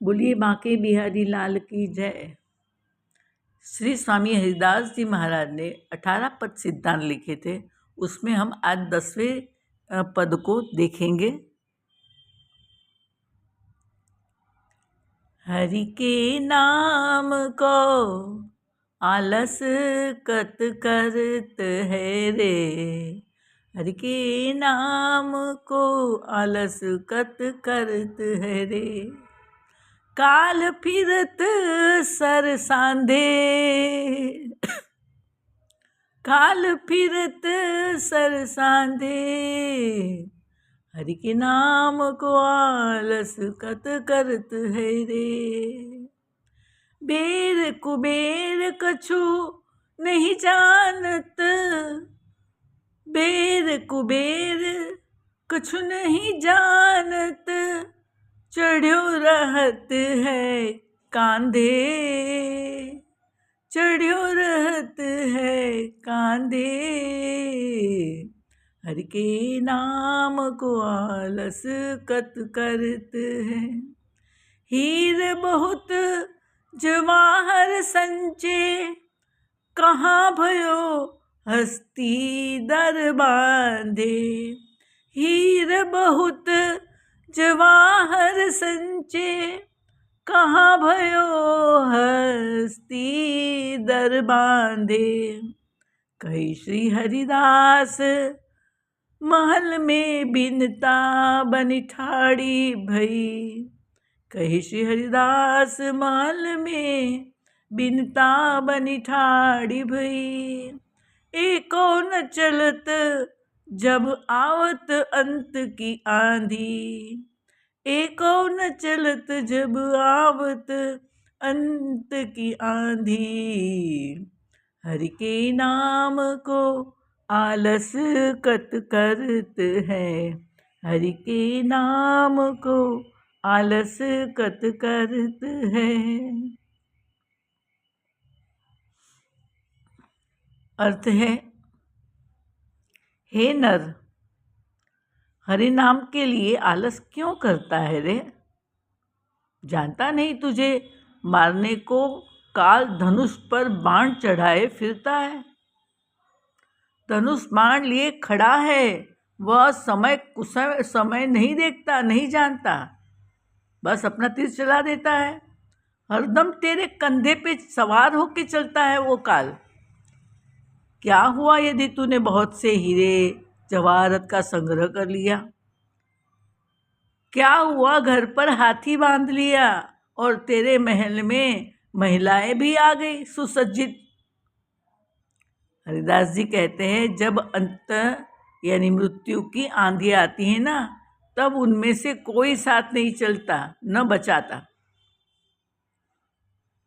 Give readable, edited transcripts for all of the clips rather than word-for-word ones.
बोलिए बांके बिहारी लाल की जय। श्री स्वामी हरिदास जी महाराज ने 18 पद सिद्धांत लिखे थे, उसमें हम आज 10वें पद को देखेंगे। हरि के नाम को आलस कत करत है रे, हरि के नाम को आलस कत करत है रे। काल फिरत सर सांधे, काल फिरत सर सांधे, हरि के नाम को आलस कत करत है रे। बेर कुबेर कछु नहीं जानत, बेर कुबेर कछु नहीं जानत, चढ़्यो रहत है कांधे, चढ़्यो रहत है कांधे, हरि के नाम को आलस कत करत है। हीर बहुत जवाहर संचे, कहाँ भयो हस्ती दर बांधे। हीर बहुत जवाहर संचे, कहाँ भयो हस्ती दर बांधे। कही श्री हरिदास महल में बिनता बनि ठाड़ी भई, कही श्री हरिदास महल में बिनता बनि ठाड़ी भई। एको न चलत जब आवत अंत की आंधी, एको न चलत जब आवत अंत की आंधी, हरि के नाम को आलस कत करत है, हरि के नाम को आलस कत करत है। अर्थ है, हे नर, हरि नाम के लिए आलस क्यों करता है रे? जानता नहीं तुझे मारने को काल धनुष पर बाण चढ़ाए फिरता है। धनुष बाण लिए खड़ा है, वह समय नहीं देखता, नहीं जानता, बस अपना तीर चला देता है। हरदम तेरे कंधे पे सवार होके चलता है वो काल। क्या हुआ यदि तूने बहुत से हीरे जवाहरत का संग्रह कर लिया? क्या हुआ घर पर हाथी बांध लिया और तेरे महल में महिलाएं भी आ गई सुसज्जित? हरिदास जी कहते हैं, जब अंत यानी मृत्यु की आंधी आती है ना, तब उनमें से कोई साथ नहीं चलता, न बचाता।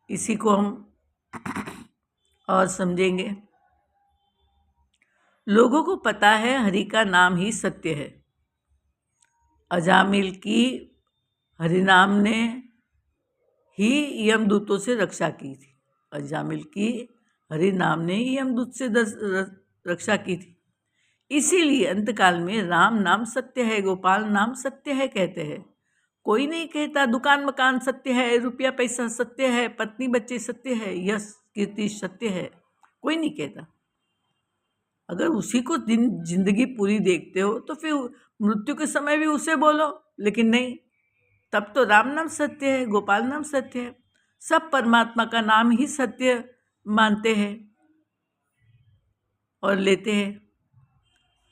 इसी को हम और समझेंगे। लोगों को पता है हरि का नाम ही सत्य है। अजामिल की हरिनाम ने ही यमदूतों से रक्षा की थी। अजामिल की हरिनाम ने ही यमदूत से रक्षा की थी। इसीलिए अंतकाल में राम नाम सत्य है, गोपाल नाम सत्य है कहते हैं। कोई नहीं कहता दुकान मकान सत्य है, रुपया पैसा सत्य है, पत्नी बच्चे सत्य है, यश कीर्ति सत्य है, कोई नहीं कहता। अगर उसी को जिंदगी पूरी देखते हो तो फिर मृत्यु के समय भी उसे बोलो, लेकिन नहीं, तब तो राम नाम सत्य है, गोपाल नाम सत्य है, सब परमात्मा का नाम ही सत्य मानते हैं और लेते हैं।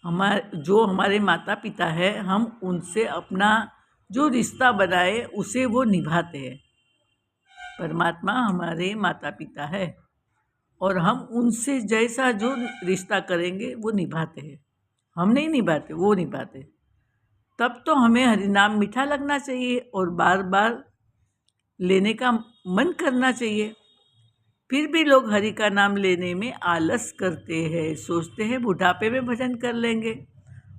हमारे माता पिता है, हम उनसे अपना जो रिश्ता बनाए उसे वो निभाते हैं। परमात्मा हमारे माता पिता है और हम उनसे जैसा जो रिश्ता करेंगे वो निभाते हैं। हम नहीं निभाते, वो निभाते। तब तो हमें हरिनाम मीठा लगना चाहिए और बार बार लेने का मन करना चाहिए। फिर भी लोग हरि का नाम लेने में आलस करते हैं, सोचते हैं बुढ़ापे में भजन कर लेंगे।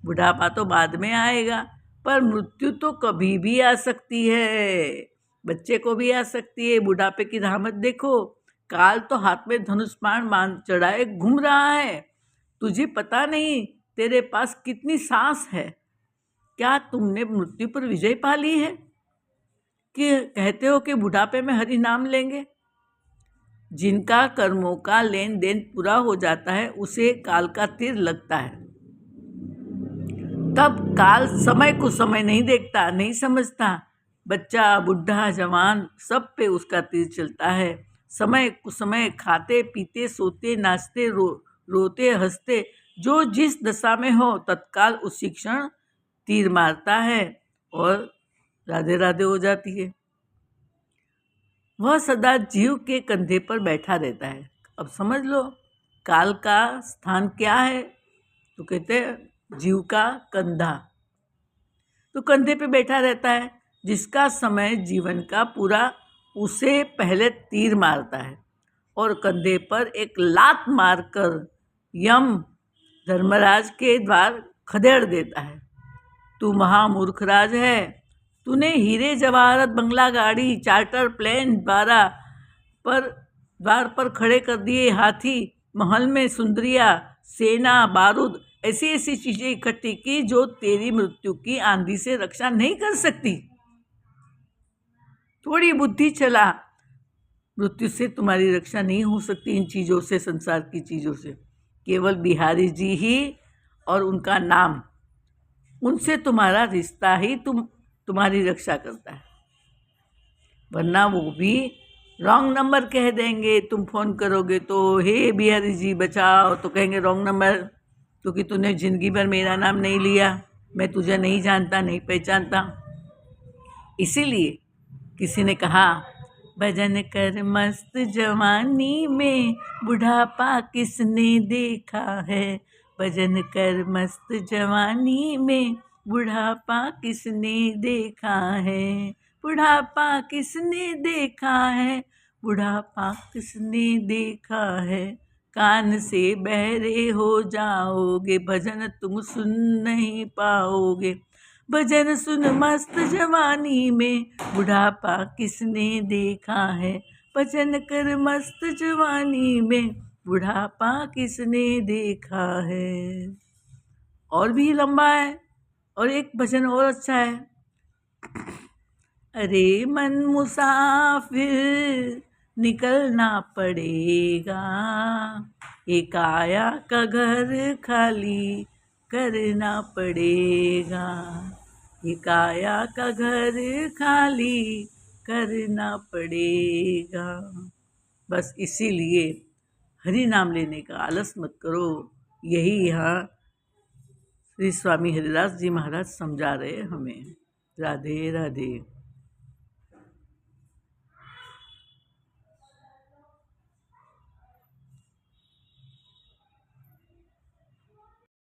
बुढ़ापा तो बाद में आएगा, पर मृत्यु तो कभी भी आ सकती है, बच्चे को भी आ सकती है। बुढ़ापे की रहमत देखो, काल तो हाथ में धनुष बाण बांध चढ़ाए घूम रहा है, तुझे पता नहीं तेरे पास कितनी सांस है। क्या तुमने मृत्यु पर विजय पा ली है? कि कहते हो कि बुढ़ापे में हरि नाम लेंगे। जिनका कर्मों का लेन देन पूरा हो जाता है उसे काल का तीर लगता है। तब काल समय को समय नहीं देखता, नहीं समझता। बच्चा, बुढ़ा, जवान सब पे उसका तीर चलता है। समय कुसमय खाते पीते सोते नाचते रोते हंसते जो जिस दशा में हो तत्काल उसी क्षण तीर मारता है और राधे राधे हो जाती है। वह सदा जीव के कंधे पर बैठा रहता है। अब समझ लो काल का स्थान क्या है, तो कहते हैं जीव का कंधा। तो कंधे पे बैठा रहता है। जिसका समय जीवन का पूरा उसे पहले तीर मारता है और कंधे पर एक लात मारकर यम धर्मराज के द्वार खदेड़ देता है। तू महामूर्ख राज है। तूने हीरे जवाहरत बंगला गाड़ी चार्टर प्लेन द्वार पर खड़े कर दिए हाथी, महल में सुंदरिया, सेना, बारूद, ऐसी ऐसी चीजें इकट्ठी की जो तेरी मृत्यु की आंधी से रक्षा नहीं कर सकती। थोड़ी बुद्धि चला, मृत्यु से तुम्हारी रक्षा नहीं हो सकती इन चीजों से, संसार की चीजों से। केवल बिहारी जी ही और उनका नाम, उनसे तुम्हारा रिश्ता ही तुम्हारी रक्षा करता है। वरना वो भी रॉन्ग नंबर कह देंगे। तुम फोन करोगे तो हे बिहारी जी बचाओ, तो कहेंगे रॉन्ग नंबर, क्योंकि तूने जिंदगी भर मेरा नाम नहीं लिया, मैं तुझे नहीं जानता, नहीं पहचानता। इसीलिए किसी ने कहा, भजन कर मस्त जवानी में बुढ़ापा किसने देखा है। भजन कर मस्त जवानी में बुढ़ापा किसने देखा है। बुढ़ापा किसने देखा है। बुढ़ापा किसने देखा है। कान से बहरे हो जाओगे, भजन तुम सुन नहीं पाओगे। भजन सुन मस्त जवानी में बुढ़ापा किसने देखा है। भजन कर मस्त जवानी में बुढ़ापा किसने देखा है। और भी लंबा है और एक भजन और अच्छा है। अरे मन मुसाफिर निकलना पड़ेगा, ये काया का घर खाली करना पड़ेगा। ये काया का घर खाली करना पड़ेगा। बस इसीलिए हरि नाम लेने का आलस मत करो। यही यहाँ श्री स्वामी हरिदास जी महाराज समझा रहे हमें। राधे राधे।